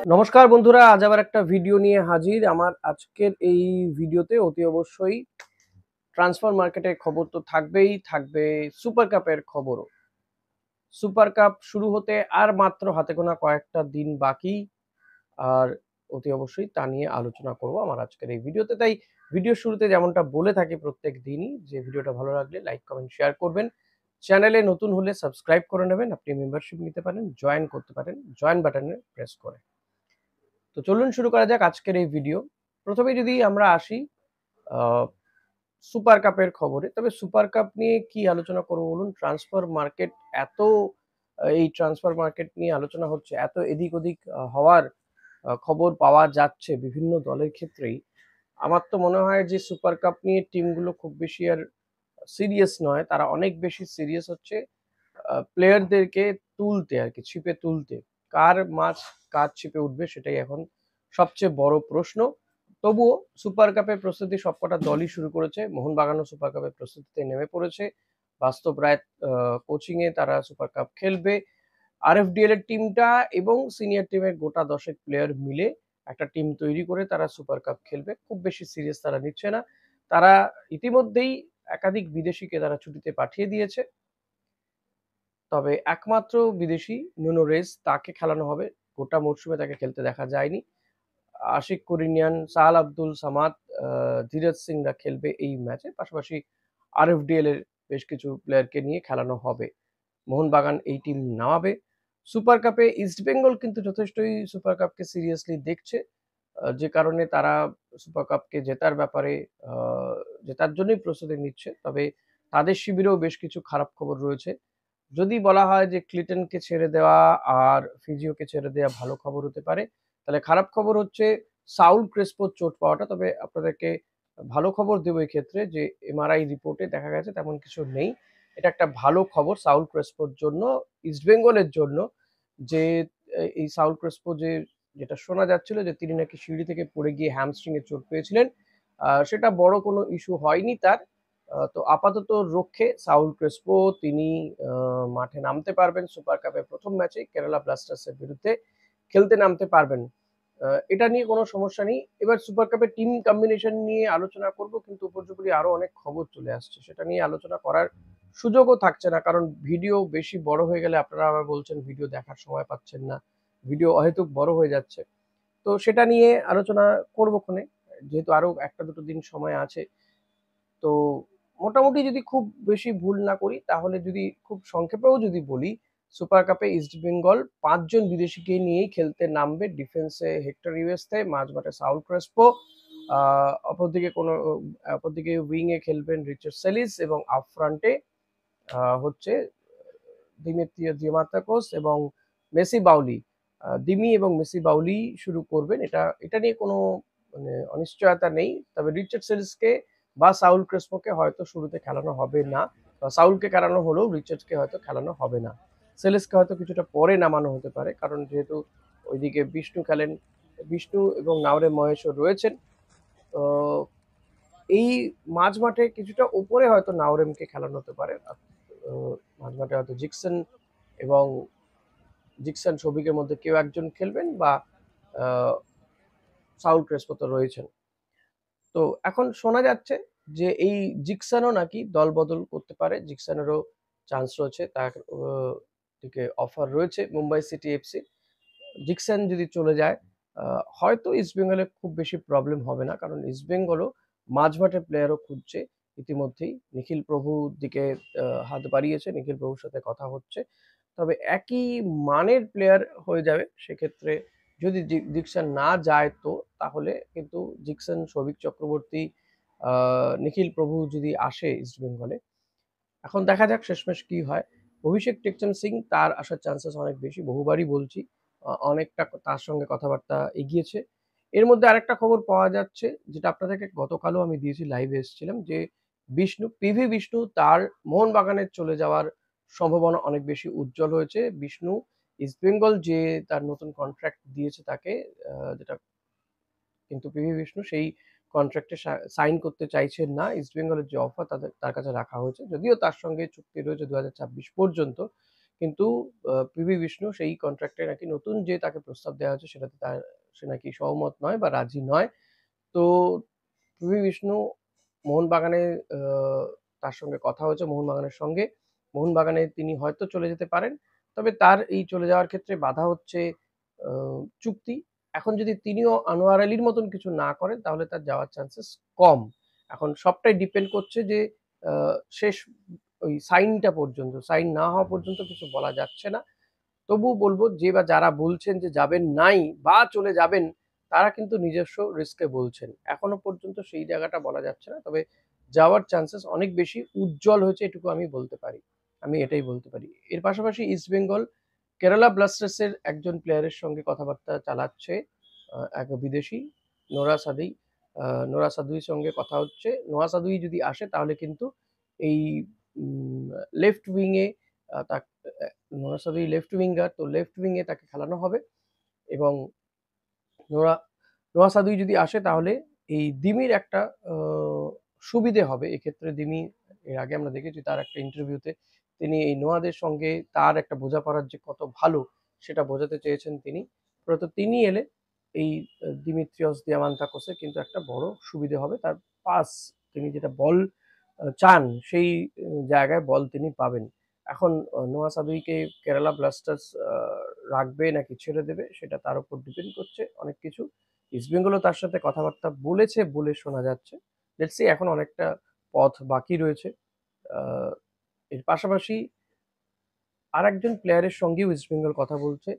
নমস্কার বন্ধুরা, আজ আবার একটা ভিডিও নিয়ে হাজির। আমার আজকের এই ভিডিওতে অতি অবশ্যই ট্রান্সফার মার্কেটের খবর তো থাকবেই, থাকবে সুপার কাপের খবরও। সুপার কাপ শুরু হতে আর মাত্র হাতে গোনা কয়েকটা দিন বাকি। আর অতি অবশ্যই তা নিয়ে আলোচনা করব আমার আজকের এই ভিডিওতে। তাই ভিডিওর শুরুতে যেমনটা বলে থাকি প্রত্যেক দিনই, যে ভিডিওটা ভালো লাগলে লাইক, কমেন্ট, শেয়ার করবেন। চ্যানেলে নতুন হলে সাবস্ক্রাইব করে নেবেন। আপনি মেম্বারশিপ নিতে পারেন, জয়েন করতে পারেন জয়েন বাটনে প্রেস করে। তো চলুন শুরু করা যাক আজকের এই ভিডিও। প্রথমে যদি আমরা আসি সুপার কাপের খবরে, তবে সুপার কাপ নিয়ে কি আলোচনা করব বলুন? ট্রান্সফার মার্কেট এত এই ট্রান্সফার মার্কেট নিয়ে আলোচনা হচ্ছে, এত এদিক ওদিক হওয়ার খবর পাওয়া যাচ্ছে বিভিন্ন দলের ক্ষেত্রেই। আমার তো মনে হয় যে সুপার কাপ নিয়ে টিমগুলো খুব বেশি আর সিরিয়াস নয়, তারা অনেক বেশি সিরিয়াস হচ্ছে প্লেয়ারদেরকে তুলতে, আর কি ছিপে তুলতে। কার মাছ কার ছিপে উঠবে সেটাই এখন সবচেয়ে বড় প্রশ্ন। তবুও সুপার কাপের প্রস্তুতি সবকটা দলই শুরু করেছে। মোহনবাগানও সুপার কাপের প্রস্তুতিতে নেমে পড়েছে। বাস্তব রায় কোচিং এ তারা সুপার কাপ খেলবে। আরএফডিএল এর টিমটা এবং সিনিয়র টিমের গোটা 10 প্লেয়ার মিলে একটা টিম তৈরি করে তারা সুপার কাপ খেলবে। খুব বেশি সিরিয়াস তারা নিচ্ছে না। তারা ইতিমধ্যেই একাধিক বিদেশিকে তারা ছুটিতে পাঠিয়ে দিয়েছে। তবে একমাত্র বিদেশি নুনো রেস, তাকে খেলানো হবে। গোটা মরশুমে তাকে খেলতে দেখা যায়নি। আশিক কুরিনিয়ান, সাহাল আব্দুল সামাদ, ধীরজ সিংরা খেলবে এই ম্যাচে। পাশাপাশি আরএফডিএল এর বেশ কিছু প্লেয়ারকে নিয়ে খেলানো হবে। মোহনবাগান এই টিম নামাবে। সুপার কাপে ইস্টবেঙ্গল কিন্তু যথেষ্টই সুপার কাপকে সিরিয়াসলি দেখছে। যে কারণে তারা সুপার কাপকে জেতার ব্যাপারে জেতার জন্যই প্রস্তুতি নিচ্ছে। তবে তাদের শিবিরেও বেশ কিছু খারাপ খবর রয়েছে। যদি বলা হয় যে ক্লিটনকে ছেড়ে দেওয়া আর ফিজিওকে ছেড়ে দেওয়া ভালো খবর হতে পারে, তাহলে খারাপ খবর হচ্ছে সাউল ক্রেসপোর চোট পাওয়াটা। তবে আপনাদেরকে ভালো খবর দেবো এক্ষেত্রে, যে এমআরআই রিপোর্টে দেখা গেছে তেমন কিছু নেই। এটা একটা ভালো খবর সাউল ক্রেসপোর জন্য, ইস্টবেঙ্গলের জন্য। যে এই সাউল ক্রেসপো যেটা শোনা যাচ্ছিল যে তিনি নাকি সিঁড়ি থেকে পড়ে গিয়ে হ্যামস্ট্রিং এ চোট পেয়েছিলেন, সেটা বড় কোনো ইস্যু হয়নি তার। তো আপাতত রক্ষে সাউল ক্রেসপো তিনি মাঠে নামতে পারবেন সুপার কাপের প্রথম ম্যাচে কেরালা ব্লাস্টার্সের বিরুদ্ধে খেলতে নামতে পারবেন। এটা নিয়ে কোনো সমস্যা নেই। এবার সুপার কাপের টিম কম্বিনেশন নিয়ে আলোচনা করব, কিন্তু উপর্যুপরি আরো অনেক খবর চলে আসছে, সেটা নিয়ে আলোচনা করার সুযোগও থাকছে না, কারণ ভিডিও বেশি বড় হয়ে গেলে আপনারা আবার বলছেন ভিডিও দেখার সময় পাচ্ছেন না, ভিডিও অহেতুক বড় হয়ে যাচ্ছে। তো সেটা নিয়ে আলোচনা করবো ক্ষণে, যেহেতু আরো একটা দুটো দিন সময় আছে। তো মোটামুটি যদি খুব বেশি ভুল না করি, তাহলে যদি খুব সংক্ষেপেও যদি বলি, সুপার কাপে ইস্টবেঙ্গল 5 জন বিদেশিকে নিয়েই খেলতে নামবে। ডিফেন্সে হেক্টর ইউএসথে, মাঝমাঠে সাউল ক্রেসপো, অপরদিকে উইং এ খেলবেন রিচার্ড সেলিস, এবং আপ ফ্রন্টে হচ্ছে দিমিত্রিও দিমাতাকোস এবং মেসি বাউলি। দিমি এবং মেসি বাউলি শুরু করবেন। এটা নিয়ে কোনো মানে অনিশ্চয়তা নেই। তবে রিচার্ড সেলিসকে বা সাউল ক্রেসপোকে হয়তো শুরুতে খেলানো হবে না। সাউলকে খেলানো হলেও রিচার্ডসকে হয়তো খেলানো হবে না। সেলিসকে হয়তো কিছুটা পরে নামানো হতে পারে, কারণ যেহেতু ওইদিকে বিষ্ণু খেলেন, বিষ্ণু এবং নাওরে মহেশও রয়েছেন। তো এই মাঝমাঠে কিছুটা উপরে হয়তো নাওরেমকে খেলানো হতে পারে। মাঝমাঠে হয়তো এবং জিকসন শফিকের মধ্যে কেউ একজন খেলবেন, বা সাউল ক্রেসপো তো রয়েছেন। তো এখন শোনা যাচ্ছে যে এই জিকসনও নাকি দল বদল করতে পারে। জিকসনেরও চান্স রয়েছে, তার দিকে অফার রয়েছে মুম্বাই সিটি এফসি। জিকসন যদি চলে যায়, হয়তো ইস্টবেঙ্গলের খুব বেশি প্রবলেম হবে না, কারণ ইস্টবেঙ্গলও মাঝমাঠে প্লেয়ারও খুঁজছে ইতিমধ্যেই। নিখিল প্রভুর দিকে হাত বাড়িয়েছে, নিখিল প্রভুর সাথে কথা হচ্ছে। তবে একই মানের প্লেয়ার হয়ে যাবে সেক্ষেত্রে। যদি জিকসন না যায়, তো তাহলে কিন্তু জিকসন, সৌভিক চক্রবর্তী, নিখিল প্রভু যদি আসে ইস্টবেঙ্গলে, এখন দেখা যাক শেষমেশ কি হয়। অভিষেক টেকচন্দ সিং, তার আসার চান্সেস অনেক বেশি, বহুবারই বলছি। অনেকটা তার সঙ্গে কথাবার্তা এগিয়েছে। এর মধ্যে আরেকটা খবর পাওয়া যাচ্ছে, যেটা আপনাদেরকে গতকালও আমি দিয়েছি, লাইভে এসেছিলাম, যে পিভি বিষ্ণু তার মোহনবাগানের চলে যাওয়ার সম্ভাবনা অনেক বেশি উজ্জ্বল হয়েছে। বিষ্ণু ইস্টবেঙ্গল যে তার নতুন কন্ট্রাক্ট দিয়েছে তাকে, যেটা কিন্তু পিভি বিষ্ণু সেই কন্ট্রাক্টে সাইন করতে চাইছেন না। ইস্টবেঙ্গলের যে অফার তার কাছে রাখা হয়েছে, যদিও তার সঙ্গে চুক্তি রয়েছে 2026 পর্যন্ত, কিন্তু পিভি বিষ্ণু সেই কন্ট্রাক্টে নাকি নতুন যে তাকে প্রস্তাব দেওয়া হয়েছে সেটাতে সে নাকি সহমত নয় বা রাজি নয়। তো পিভি বিষ্ণু মোহনবাগানে তার সঙ্গে কথা হয়েছে মোহনবাগানের সঙ্গে। মোহনবাগানে তিনি হয়তো চলে যেতে পারেন। তবে তার এই চলে যাওয়ার ক্ষেত্রে বাধা হচ্ছে আ চুক্তি। এখন যদি তিনিও আনোয়ার আলীর মতন কিছু না করেন তাহলে তার যাওয়ার চান্সেস কম। এখন সবটাই ডিপেন্ড করছে যে আ শেষ ওই সাইনটা পর্যন্ত। সাইন না হওয়া পর্যন্ত কিছু বলা যাচ্ছে না। তবুও বলব যে বা যারা বলছেন যে যাবেন নাই বা চলে যাবেন, তারা কিন্তু নিজস্ব রিস্কে বলছেন। এখনো পর্যন্ত সেই জায়গাটা বলা যাচ্ছে না। তবে যাওয়ার চান্সেস অনেক বেশি উজ্জ্বল হয়েছে এটুকু আমি বলতে পারি। আমি এটাই বলতে পারি। এর পাশাপাশি ইস্ট বেঙ্গল কেরালা ব্লাস্টার্সের একজন প্লেয়ারের সঙ্গে কথাবার্তা চালাচ্ছে এক বিদেশি নোরা সাদি। নোরা সাদুইর সঙ্গে কথা হচ্ছে। নোরা সাদুই যদি আসে তাহলে কিন্তু এই লেফট উইং এ তাক নোরা সাদুই লেফট উইঙ্গার, তো লেফট উইং এ তাকে খেলানো হবে এবং নোরা নোরা সাদুই যদি আসে তাহলে এই দিমির একটা আ সুবিধে হবে। এক্ষেত্রে দিমি এর আগে আমরা দেখেছি তার একটা ইন্টারভিউতে তিনি এই নোয়াদের সঙ্গে তার একটা বোঝাপড়ার যে কত ভালো সেটা বোঝাতে চেয়েছেন তিনি। মূলত তিনি এলে এই দিমিত্রিয়স দিয়ামান্তাকোসের কিন্তু একটা বড় সুবিধে হবে। তার পাস তিনি যেটা বল চান সেই জায়গায় বল তিনি পাবেন। এখন নোয়া সাদুইকে কেরালা ব্লাস্টার্স রাখবে নাকি ছেড়ে দেবে সেটা তার উপর ডিপেন্ড করছে অনেক কিছু। ইস্ট বেঙ্গলও তার সাথে কথাবার্তা বলেছে বলে শোনা যাচ্ছে। লেটস সি এখন অনেকটা পথ বাকি রয়েছে। আ এর পাশাপাশি আরেকজন প্লেয়ারের সঙ্গেও ইস্ট বেঙ্গল কথা বলছে।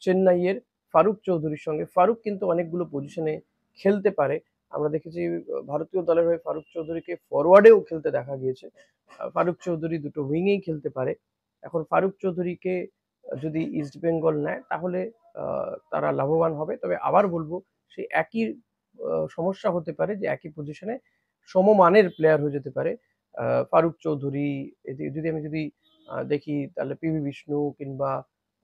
চেন্নাইয়ের ফারুক চৌধুরীর সঙ্গে। ফারুক কিন্তু অনেকগুলো পজিশনে খেলতে পারে। আমরা দেখেছি ভারতীয় দলের হয়ে ফারুক চৌধুরীকে ফরওয়ার্ডেও খেলতে দেখা গিয়েছে। ফারুক চৌধুরী দুটো উইংয়েই খেলতে পারে। এখন ফারুক চৌধুরীকে যদি ইস্ট বেঙ্গল নেয় তাহলে তারা লাভবান হবে। তবে আবার বলবো সেই একই সমস্যা হতে পারে যে একই পজিশনে সমমানের প্লেয়ার হয়ে যেতে পারে। ফারুক চৌধুরী যদি দেখি তাহলে পিভি বিষ্ণু কিংবা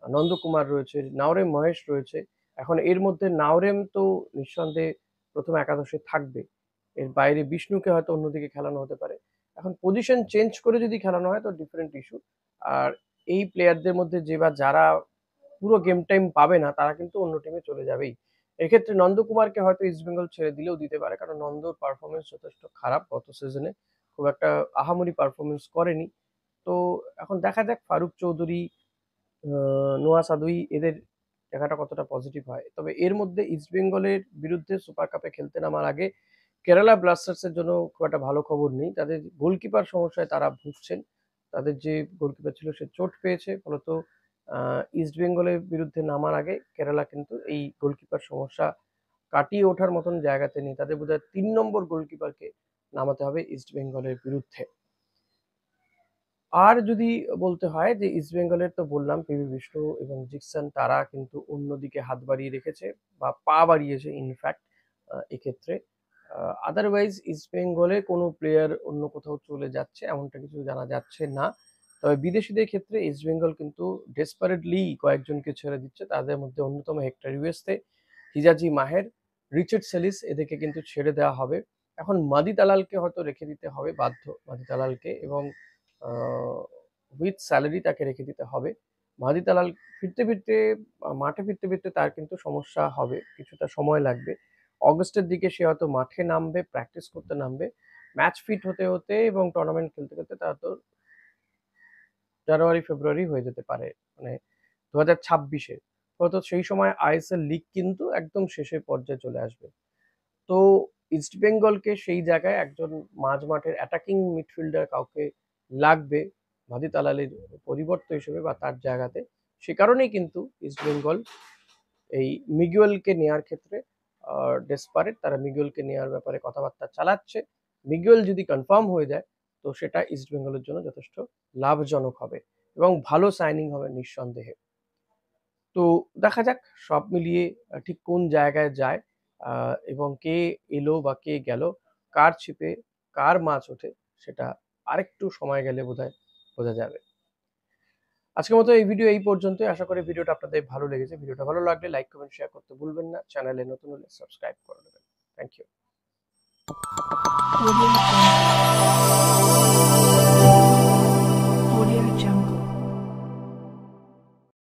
নন্দকুমার রয়েছে, নাওরেম মহেশ রয়েছে। এখন এর মধ্যে নাওরেম তো নিঃসন্দেহে প্রথম একাদশে থাকবে। এর বাইরে বিষ্ণুকে হয়তো অন্যদিকে খেলানো হতে পারে। এখন পজিশন চেঞ্জ করে যদি খেলানো হয় তো ডিফারেন্ট ইস্যু। আর এই প্লেয়ারদের মধ্যে যে বা যারা পুরো গেম টাইম পাবে না তারা কিন্তু অন্য টিমে চলে যাবেই। এক্ষেত্রে নন্দকুমারকে হয়তো ইস্টবেঙ্গল ছেড়ে দিলেও দিতে পারে। কারণ নন্দর পারফরম্যান্স যথেষ্ট খারাপ গত সিজনে। খুব একটা আহামরি পারফরম্যান্স করেনি। তো এখন দেখা যাক ফারুক চৌধুরী, নোয়া সাদুই এদের জায়গাটা কতটা পজিটিভ হয়। তবে এর মধ্যে ইস্টবেঙ্গলের বিরুদ্ধে সুপার কাপে খেলতে নামার আগে কেরালা ব্লাস্টার্সের জন্য খুব একটা ভালো খবর নেই। তাদের গোলকিপার সমস্যায় তারা ভুগছেন। তাদের যে গোলকিপার ছিল সে চোট পেয়েছে। ফলত ইস্টবেঙ্গলের বিরুদ্ধে নামার আগে কেরালা কিন্তু এই গোলকিপার সমস্যা কাটিয়ে ওঠার মতন জায়গাতে নেই। তাদের বোধহয় ৩ নম্বর গোলকিপারকে নামাতে হবে ইস্টবেঙ্গলের বিরুদ্ধে। আর যদি বলতে হয় যে ইস্টবেঙ্গলের তো বললাম পিভি বিষ্ণু এবং জিকসন তারা কিন্তু অন্যদিকে হাত বাড়িয়ে রেখেছে বা পা বাড়িয়েছে ইনফ্যাক্ট এক্ষেত্রে। আদারওয়াইজ ইস্টবেঙ্গলে কোনো প্লেয়ার অন্য কোথাও চলে যাচ্ছে এমনটা কিছু জানা যাচ্ছে না। তবে বিদেশিদের ক্ষেত্রে ইস্টবেঙ্গল কিন্তু ডেসপারেটলি কয়েকজনকে ছেড়ে দিচ্ছে। তাদের মধ্যে অন্যতম হেক্টর ইউএসতে, হিজাজি মাহের, রিচার্ড সেলিস এদেরকে কিন্তু ছেড়ে দেওয়া হবে। এখন মাদি তালালকে হয়তো রেখে দিতে হবে বাধ্য মাদি তালালকে এবং উইথ স্যালারি তাকে রেখে দিতে হবে। মাহদি তালাল ফিরতে মাঠে ফিরতে তার কিন্তু সমস্যা হবে। কিছুটা সময় লাগবে। অগাস্টের দিকে সে হয়তো মাঠে নামবে, প্র্যাকটিস করতে নামবে। ম্যাচ ফিট হতে এবং টুর্নামেন্ট খেলতে তার তো জানুয়ারি, ফেব্রুয়ারি হয়ে যেতে পারে। মানে ২০২৬ এ। হয়তো সেই সময় আইএসএল লিগ কিন্তু একদম শেষের পর্যায়ে চলে আসবে। তো ইস্টবেঙ্গলকে সেই জায়গায় একজন মাঝমাঠের অ্যাটাকিং মিডফিল্ডার কাউকে লাগবে মাহদি তালালের পরিবর্তে হিসেবে বা তার জায়গাতে। সে কারণেই কিন্তু ইস্টবেঙ্গল এই মিগুয়েলকে নেয়ার ক্ষেত্রে ডেসপারেট। তারা মিগুয়েলকে নেয়ার ব্যাপারে কথাবার্তা চালাচ্ছে। মিগুয়েল যদি কনফার্ম হয়ে যায় তো সেটা ইস্টবেঙ্গলের জন্য যথেষ্ট লাভজনক হবে এবং ভালো সাইনিং হবে নিঃসন্দেহে। তো দেখা যাক সব মিলিয়ে ঠিক কোন জায়গায় যায় এবং কে এলো বা কে গেল, কার ছিপে কার মাছ ওঠে সেটা আরেকটু সময় গেলে বোধহয় বোঝা যাবে। আজকের মতো এই ভিডিও এই পর্যন্তই। আশা করি ভিডিওটা আপনাদের ভালো লেগেছে। ভিডিওটা ভালো লাগলে লাইক, কমেন্ট, শেয়ার করতে ভুলবেন না। চ্যানেলে নতুন হলে সাবস্ক্রাইব করে নেবেন। Thank you.